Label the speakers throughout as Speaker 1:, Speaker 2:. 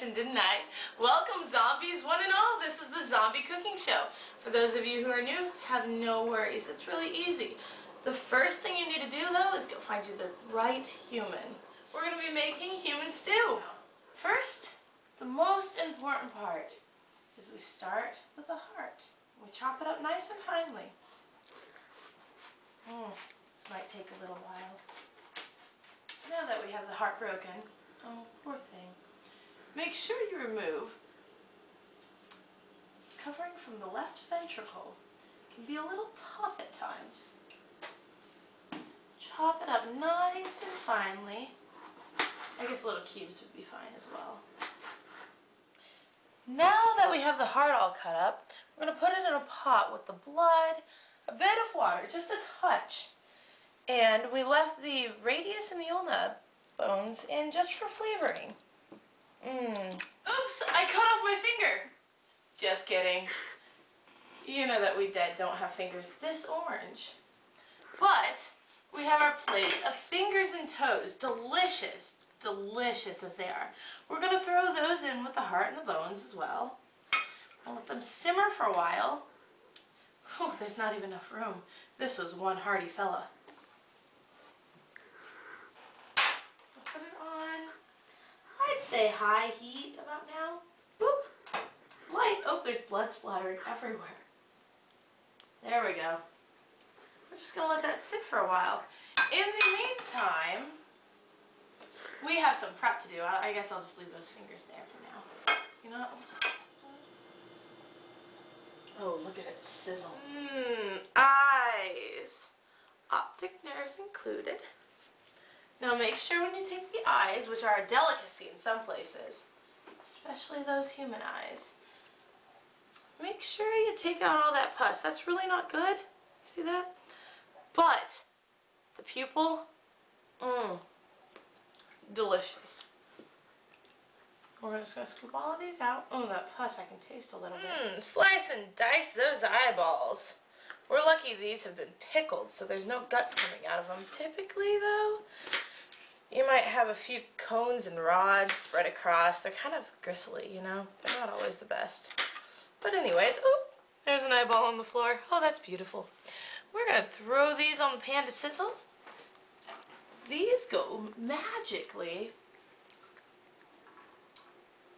Speaker 1: introduction, didn't I? Welcome, zombies, one and all. This is the Zombie Cooking Show. For those of you who are new, have no worries. It's really easy. The first thing you need to do, though, is go find you the right human. We're going to be making human stew. First, the most important part is we start with the heart. We chop it up nice and finely. This might take a little while. Now that we have the heart broken, oh, poor thing. Make sure you remove covering from the left ventricle. It can be a little tough at times. Chop it up nice and finely. I guess little cubes would be fine as well. Now that we have the heart all cut up, we're going to put it in a pot with the blood, a bit of water, just a touch. And we left the radius and the ulna bones in just for flavoring. Oops, I cut off my finger. Just kidding. You know that we dead don't have fingers this orange. But we have our plate of fingers and toes. Delicious, delicious as they are. We're going to throw those in with the heart and the bones as well. I'll let them simmer for a while. Oh, there's not even enough room. This was one hearty fella. Put it on, I'd say high heat about now. Whoop. Light. Oh, there's blood splattering everywhere. There we go. We're just going to let that sit for a while. In the meantime, we have some prep to do. I guess I'll just leave those fingers there for now. You know what? Oh, look at it sizzle. Eyes. Optic nerves included. Now make sure when you take the eyes, which are a delicacy in some places, especially those human eyes, make sure you take out all that pus. That's really not good. See that? But the pupil, delicious. We're just going to scoop all of these out. Oh, that pus I can taste a little bit. Slice and dice those eyeballs. We're lucky these have been pickled, so there's no guts coming out of them. Typically, though, you might have a few cones and rods spread across. They're kind of gristly, you know? They're not always the best. But anyways, oop, there's an eyeball on the floor. Oh, that's beautiful. We're going to throw these on the pan to sizzle. These go magically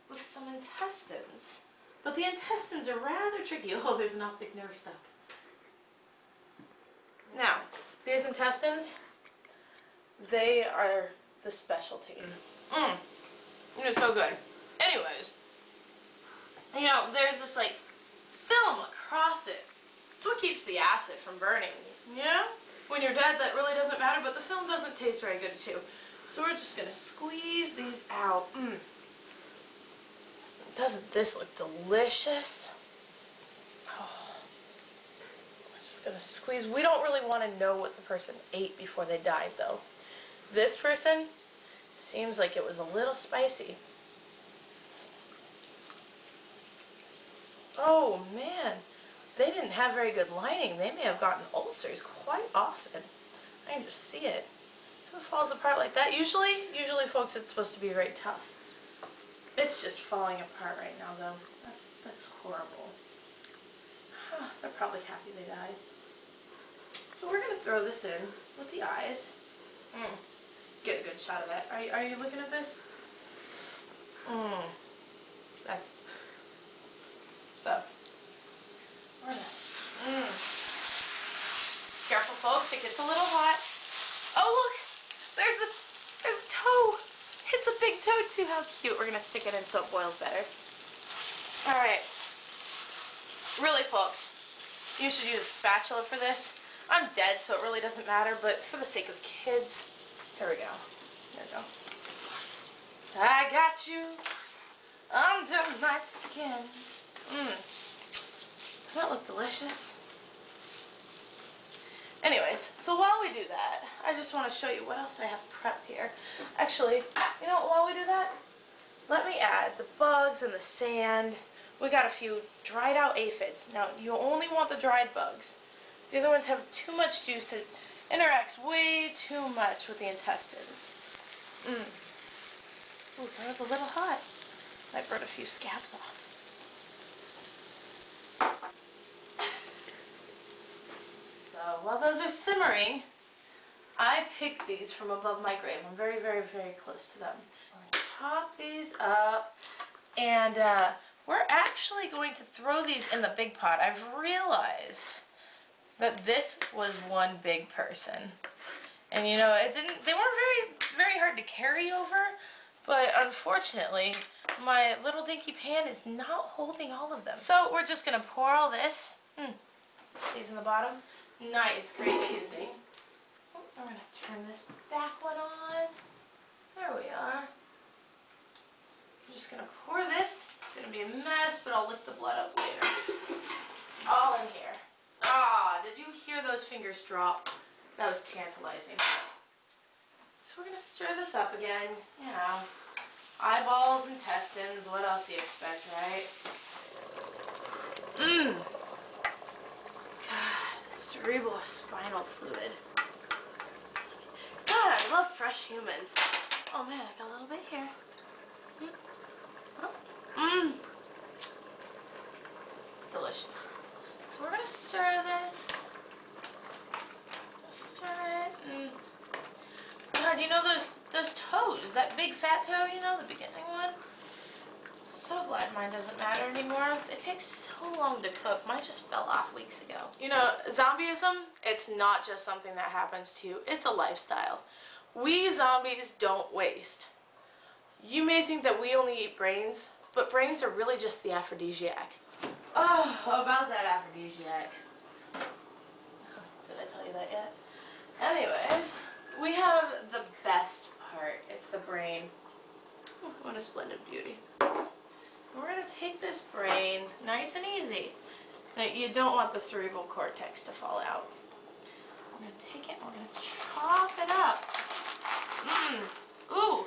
Speaker 1: with some intestines. But the intestines are rather tricky. Oh, there's an optic nerve stuck. Now, these intestines, they are the specialty. It's so good. Anyways, you know, there's this like film across it. It's what keeps the acid from burning. Yeah? When you're dead, that really doesn't matter, but the film doesn't taste very good too. So we're just gonna squeeze these out. Doesn't this look delicious? Oh. We're just gonna squeeze. We don't really want to know what the person ate before they died, though. This person seems like it was a little spicy. Oh man, they didn't have very good lining. They may have gotten ulcers quite often. I can just see it. If it falls apart like that, usually folks, it's supposed to be very tough. It's just falling apart right now, though. That's horrible. They're probably happy they died. So we're gonna throw this in with the eyes. Just get a good shot of that. Are you looking at this? That's so. We're gonna. Careful, folks. It gets a little hot. Oh look, there's a toe. It's a big toe too. How cute. We're gonna stick it in so it boils better. All right. Really, folks, you should use a spatula for this. I'm dead, so it really doesn't matter, but for the sake of the kids, here we go. There we go. I got you under my skin. Doesn't that look delicious? Anyways, so while we do that, I just want to show you what else I have prepped here. Actually, you know what, while we do that, let me add the bugs and the sand. We got a few dried out aphids. Now, you only want the dried bugs. The other ones have too much juice. It interacts way too much with the intestines. Ooh, that was a little hot. I burn a few scabs off. So while those are simmering, I picked these from above my grave. I'm very, very, very close to them. I'm going to top these up, and we're actually going to throw these in the big pot. I've realized that this was one big person. And you know, they weren't very hard to carry over, but unfortunately, my little dinky pan is not holding all of them. So we're just gonna pour all this, these in the bottom. Nice, great seasoning. Oh, I'm gonna turn this back one on. There we are. I'm just gonna pour this. It's gonna be a mess, but I'll lick the blood up later. All in here. Ah, did you hear those fingers drop? That was tantalizing. So we're gonna stir this up again. You know, eyeballs, intestines, what else do you expect, right? God, cerebral spinal fluid. God, I love fresh humans. Oh man, I got a little bit here. Delicious. So we're gonna stir this. Stir it. God, you know those toes, that big fat toe, you know, the beginning one? So glad mine doesn't matter anymore. It takes so long to cook. Mine just fell off weeks ago. You know, zombieism, it's not just something that happens to you. It's a lifestyle. We zombies don't waste. You may think that we only eat brains, but brains are really just the aphrodisiac. Oh, about that aphrodisiac. Did I tell you that yet? Anyways, we have the best part. It's the brain. Oh, what a splendid beauty. We're going to take this brain, nice and easy. Now, you don't want the cerebral cortex to fall out. We're going to take it and we're going to chop it up. Ooh,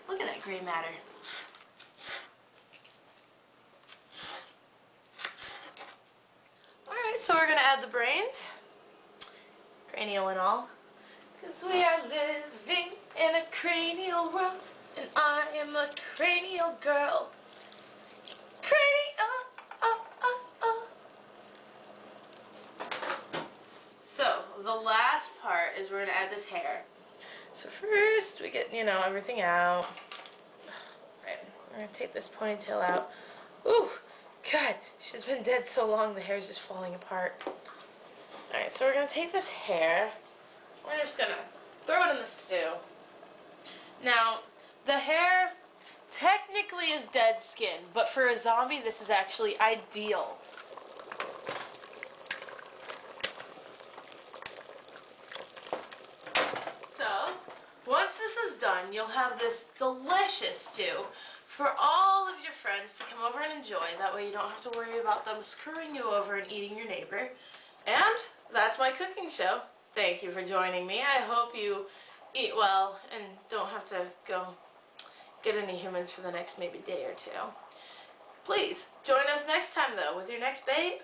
Speaker 1: look at that gray matter. Alright, so we're going to add the brains. Cranial and all. Because we are living in a cranial world, and I am a cranial girl. Cranial, oh. So, the last part is we're going to add this hair. So first, we get, you know, everything out. Right, we're going to take this ponytail out. Ooh, God, she's been dead so long, the hair's just falling apart. Alright, so we're going to take this hair. We're just going to throw it in the stew. Now, the hair technically is dead skin, but for a zombie, this is actually ideal. So, once this is done, you'll have this delicious stew for all of your friends to come over and enjoy. That way you don't have to worry about them screwing you over and eating your neighbor. And that's my cooking show. Thank you for joining me. I hope you eat well and don't have to go get any humans for the next maybe day or two. Please join us next time though with your next bait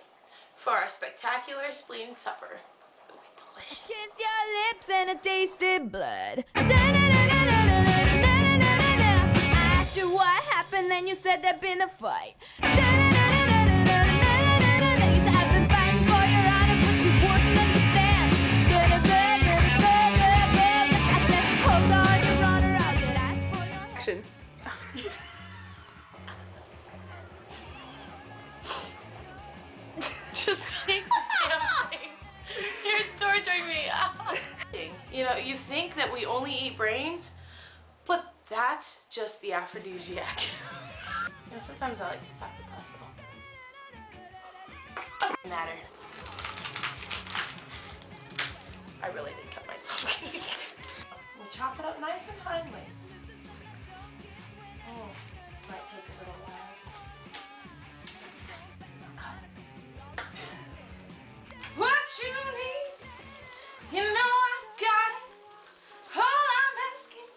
Speaker 1: for our spectacular spleen supper. It'll be delicious.
Speaker 2: Kissed your lips and I tasted blood. I asked you what happened, then you said there'd been a fight. You said I've been fighting for your honor, but you wouldn't understand. I said, hold on, your honor, I'll get asked for your
Speaker 3: Action.
Speaker 1: Just shake the damn thing. You're torturing me. You know, you think that we only eat brains, but that's just the aphrodisiac. You know, sometimes I like to suck the pus though. Doesn't matter. I really did cut myself. We'll chop it up nice and finely. Oh, might take a little while. What you need, you know I got it. All I'm asking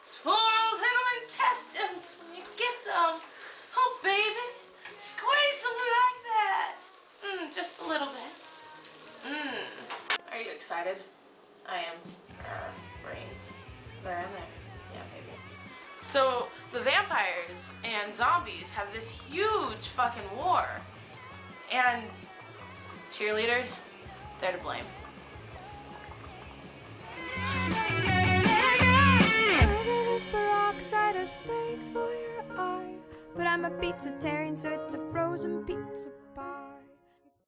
Speaker 1: is for a little intestines when you get them. Oh baby, squeeze them like that. Just a little bit. Are you excited? I am. Brains. They're in there. Yeah, baby. So the vampires and zombies have this huge fucking war. And cheerleaders, they're to blame.
Speaker 2: Peroxide, a steak for your eye, but I'm a pizzatarian, so it's a frozen pizza.